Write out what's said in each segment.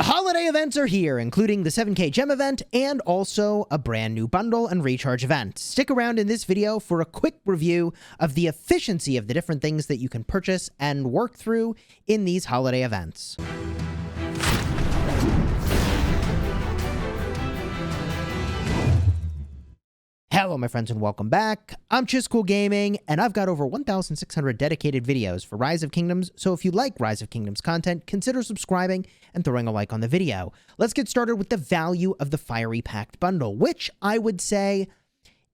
holiday events are here, including the 7K gem event and also a brand new bundle and recharge event. Stick around in this video for a quick review of the efficiency of the different things that you can purchase and work through in these holiday events. Hello my friends and welcome back. I'm Chisgule Gaming and I've got over 1,600 dedicated videos for Rise of Kingdoms, so if you like Rise of Kingdoms content, consider subscribing and throwing a like on the video. Let's get started with the value of the Fiery Pact bundle, which I would say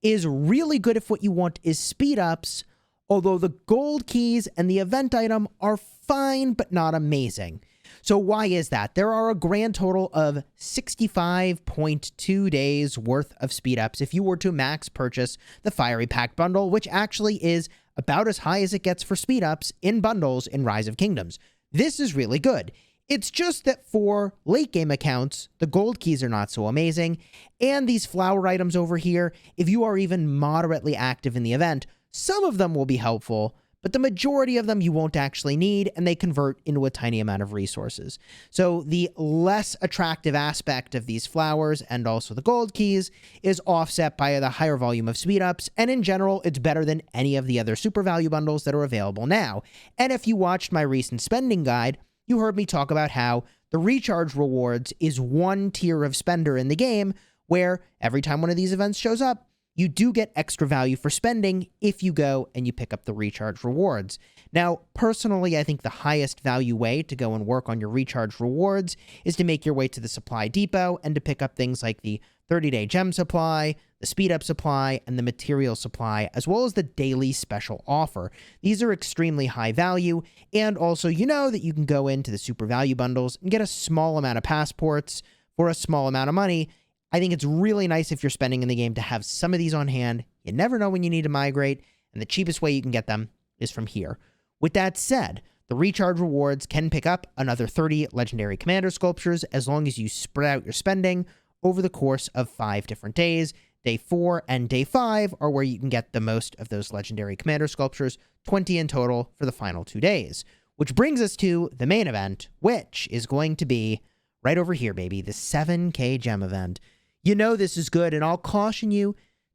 is really good if what you want is speed ups, although the gold keys and the event item are fine but not amazing. So why is that? There are a grand total of 65.2 days worth of speed ups if you were to max purchase the Fiery Pact bundle, which actually is about as high as it gets for speed ups in bundles in Rise of Kingdoms. This is really good. It's just that for late game accounts, the gold keys are not so amazing, and these flower items over here, if you are even moderately active in the event, some of them will be helpful, but the majority of them you won't actually need, and they convert into a tiny amount of resources. So the less attractive aspect of these flowers and also the gold keys is offset by the higher volume of speed ups, and in general, it's better than any of the other super value bundles that are available now. And if you watched my recent spending guide, you heard me talk about how the recharge rewards is one tier of spender in the game, where every time one of these events shows up, you do get extra value for spending if you go and you pick up the recharge rewards. Now, personally, I think the highest value way to go and work on your recharge rewards is to make your way to the supply depot and to pick up things like the 30-day gem supply, the speed up supply, and the material supply, as well as the daily special offer. These are extremely high value, and also you know that you can go into the super value bundles and get a small amount of passports for a small amount of money. I think it's really nice if you're spending in the game to have some of these on hand. You never know when you need to migrate, and the cheapest way you can get them is from here. With that said, the recharge rewards can pick up another 30 legendary commander sculptures as long as you spread out your spending over the course of 5 different days. Day 4 and Day 5 are where you can get the most of those legendary commander sculptures, 20 in total for the final 2 days. Which brings us to the main event, which is going to be right over here, baby, the 7K gem event. You know this is good, and I'll caution you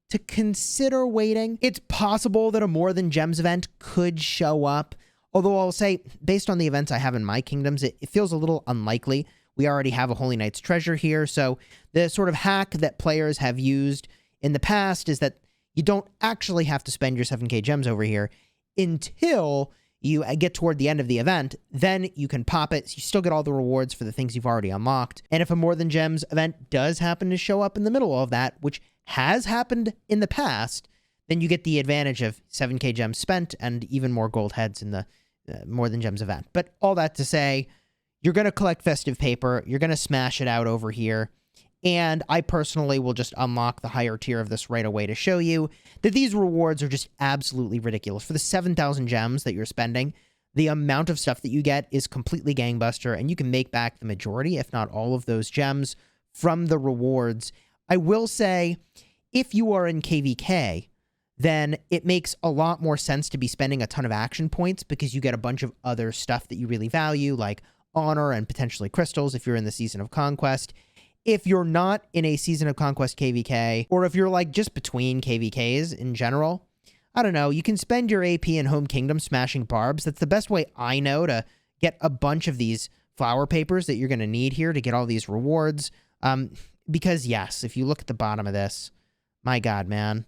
to consider waiting. It's possible that a More Than Gems event could show up, although I'll say, based on the events I have in my kingdoms, it feels a little unlikely. We already have a Holy Knight's Treasure here, so the sort of hack that players have used in the past is that you don't actually have to spend your 7K gems over here until you get toward the end of the event. Then you can pop it. So you still get all the rewards for the things you've already unlocked. And if a More Than Gems event does happen to show up in the middle of that, which has happened in the past, then you get the advantage of 7K gems spent and even more gold heads in the More Than Gems event. But all that to say, you're going to collect festive paper. You're going to smash it out over here. And I personally will just unlock the higher tier of this right away to show you that these rewards are just absolutely ridiculous. For the 7,000 gems that you're spending, the amount of stuff that you get is completely gangbuster, and you can make back the majority, if not all of those gems from the rewards. I will say, if you are in KVK, then it makes a lot more sense to be spending a ton of action points because you get a bunch of other stuff that you really value, like honor and potentially crystals if you're in the Season of Conquest. If you're not in a Season of Conquest KVK, or if you're like just between KVKs in general, I don't know, you can spend your AP in Home Kingdom smashing barbs. That's the best way I know to get a bunch of these flower papers that you're going to need here to get all these rewards. Because yes, if you look at the bottom of this, my God, man,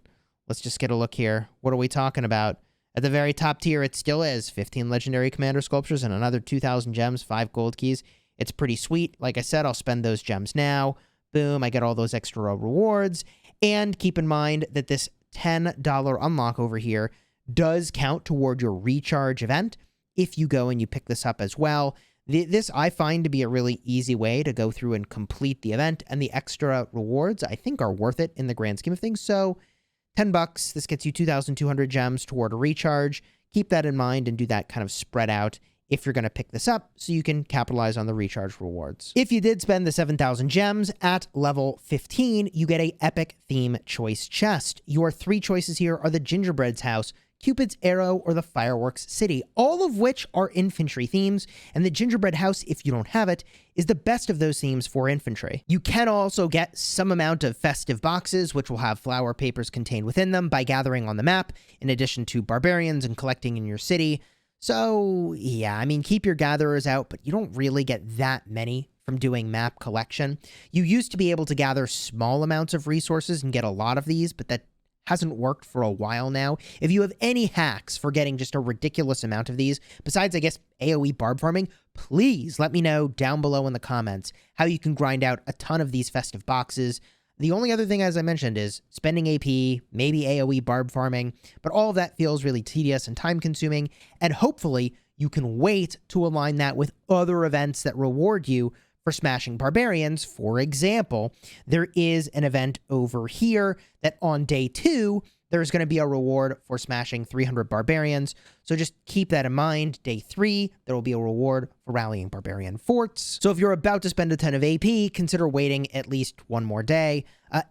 let's just get a look here. What are we talking about? At the very top tier, it still is 15 legendary commander sculptures and another 2,000 gems, 5 gold keys. It's pretty sweet. Like I said, I'll spend those gems now. Boom, I get all those extra rewards. And keep in mind that this $10 unlock over here does count toward your recharge event if you go and you pick this up as well. This I find to be a really easy way to go through and complete the event, and the extra rewards I think are worth it in the grand scheme of things. So $10, this gets you 2,200 gems toward a recharge. Keep that in mind and do that kind of spread out if you're going to pick this up so you can capitalize on the recharge rewards. If you did spend the 7,000 gems at level 15, you get a epic theme choice chest. Your 3 choices here are the Gingerbread's House, Cupid's Arrow, or the Fireworks City, all of which are infantry themes, and the Gingerbread House, if you don't have it, is the best of those themes for infantry. You can also get some amount of festive boxes, which will have flower papers contained within them by gathering on the map, in addition to barbarians and collecting in your city. So, yeah, I mean, keep your gatherers out, but you don't really get that many from doing map collection. You used to be able to gather small amounts of resources and get a lot of these, but that hasn't worked for a while now. If you have any hacks for getting just a ridiculous amount of these, besides, I guess, AoE barb farming, please let me know down below in the comments how you can grind out a ton of these festive boxes. The only other thing, as I mentioned, is spending AP, maybe AoE barb farming, but all of that feels really tedious and time-consuming, and hopefully you can wait to align that with other events that reward you for smashing barbarians. For example, there is an event over here that on day 2, there's going to be a reward for smashing 300 barbarians. So just keep that in mind. Day 3, there will be a reward for rallying barbarian forts. So if you're about to spend a ton of AP, consider waiting at least one more day.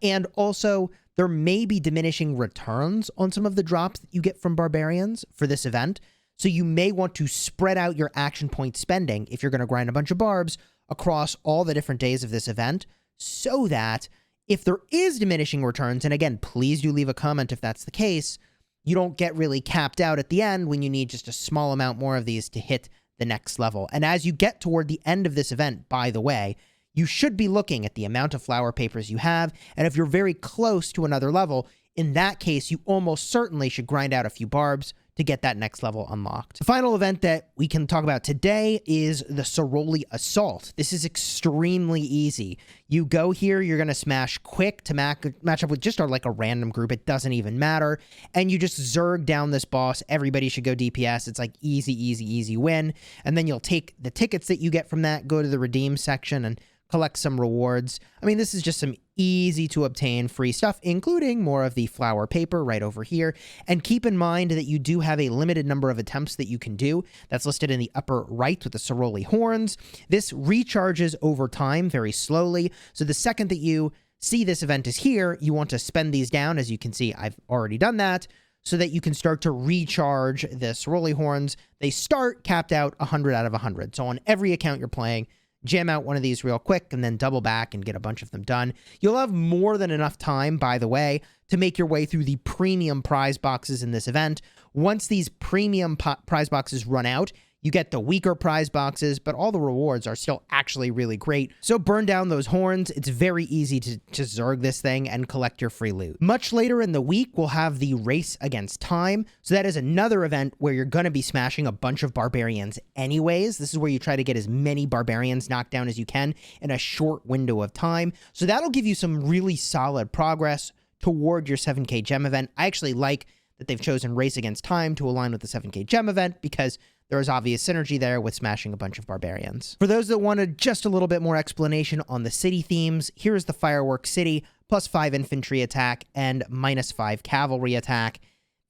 And also, there may be diminishing returns on some of the drops that you get from barbarians for this event. So you may want to spread out your action point spending if you're going to grind a bunch of barbs across all the different days of this event, so that if there is diminishing returns, and again, please do leave a comment if that's the case, you don't get really capped out at the end when you need just a small amount more of these to hit the next level. And as you get toward the end of this event, by the way, you should be looking at the amount of flower papers you have, and if you're very close to another level, in that case, you almost certainly should grind out a few barbs to get that next level unlocked. The final event that we can talk about today is the Ceroli Assault. This is extremely easy. You go here, you're going to smash quick to match up with just like a random group. It doesn't even matter. And you just zerg down this boss. Everybody should go DPS. It's like easy win. And then you'll take the tickets that you get from that, go to the redeem section, and collect some rewards. I mean, this is just some easy to obtain free stuff, including more of the flower paper right over here. And keep in mind that you do have a limited number of attempts that you can do. That's listed in the upper right with the Ceroli horns. This recharges over time very slowly. So the second that you see this event is here, you want to spend these down. As you can see, I've already done that, so that you can start to recharge the Ceroli horns. They start capped out 100 out of 100. So on every account you're playing, jam out one of these real quick and then double back and get a bunch of them done. You'll have more than enough time, by the way, to make your way through the premium prize boxes in this event. Once these premium prize boxes run out, you get the weaker prize boxes, but all the rewards are still actually really great. So burn down those horns. It's very easy to zerg this thing and collect your free loot. Much later in the week, we'll have the Race Against Time. So that is another event where you're going to be smashing a bunch of barbarians anyways. This is where you try to get as many barbarians knocked down as you can in a short window of time. So that'll give you some really solid progress toward your 7k gem event. I actually like that they've chosen Race Against Time to align with the 7k gem event, because there is obvious synergy there with smashing a bunch of barbarians. For those that wanted just a little bit more explanation on the city themes, here's the Fireworks City, +5 infantry attack and -5 cavalry attack.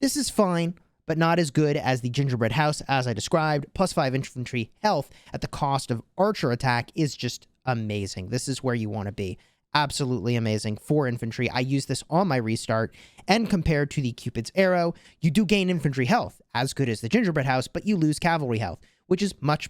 This is fine, but not as good as the Gingerbread House, as I described. +5 infantry health at the cost of archer attack is just amazing. This is where you want to be. Absolutely amazing for infantry. I use this on my restart, and compared to the Cupid's Arrow, you do gain infantry health, as good as the Gingerbread House, but you lose cavalry health, which is much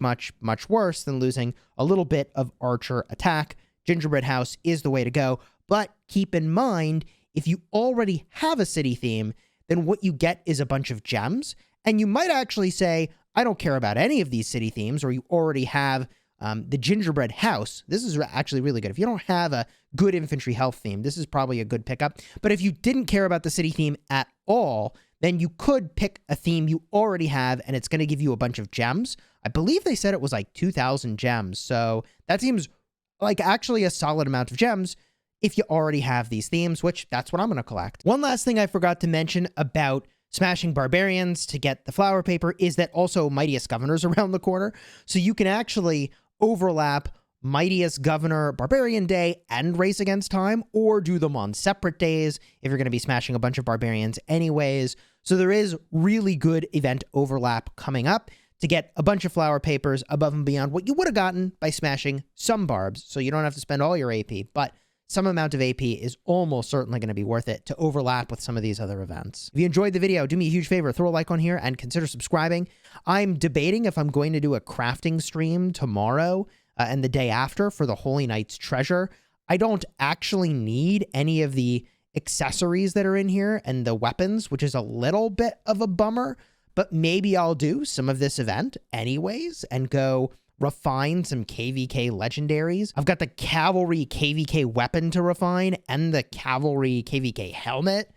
worse than losing a little bit of archer attack. Gingerbread House is the way to go, but keep in mind, if you already have a city theme, then what you get is a bunch of gems, and you might actually say, I don't care about any of these city themes, or you already have the Gingerbread House. This is actually really good. If you don't have a good infantry health theme, this is probably a good pickup. But if you didn't care about the city theme at all, then you could pick a theme you already have, and it's going to give you a bunch of gems. I believe they said it was like 2,000 gems. So that seems like actually a solid amount of gems if you already have these themes, which that's what I'm going to collect. One last thing I forgot to mention about smashing barbarians to get the flower paper is that also Mightiest Governor's around the corner. So you can actually overlap Mightiest Governor Barbarian Day and Race Against Time, or do them on separate days if you're going to be smashing a bunch of barbarians anyways. So there is really good event overlap coming up to get a bunch of flower papers above and beyond what you would have gotten by smashing some barbs. So you don't have to spend all your AP, but some amount of AP is almost certainly going to be worth it to overlap with some of these other events. If you enjoyed the video, do me a huge favor, throw a like on here and consider subscribing. I'm debating if I'm going to do a crafting stream tomorrow and the day after for the Holy Knight's treasure. I don't actually need any of the accessories that are in here and the weapons, which is a little bit of a bummer, but maybe I'll do some of this event anyways and go refine some KVK legendaries. I've got the cavalry KVK weapon to refine and the cavalry KVK helmet,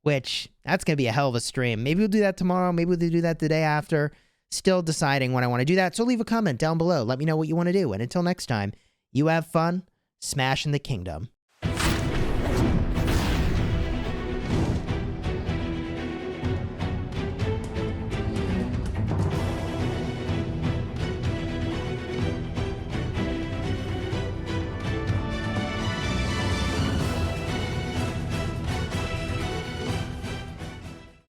which that's going to be a hell of a stream. Maybe we'll do that tomorrow. Maybe we'll do that the day after. Still deciding when I want to do that. So leave a comment down below. Let me know what you want to do. And until next time, you have fun smashing the kingdom.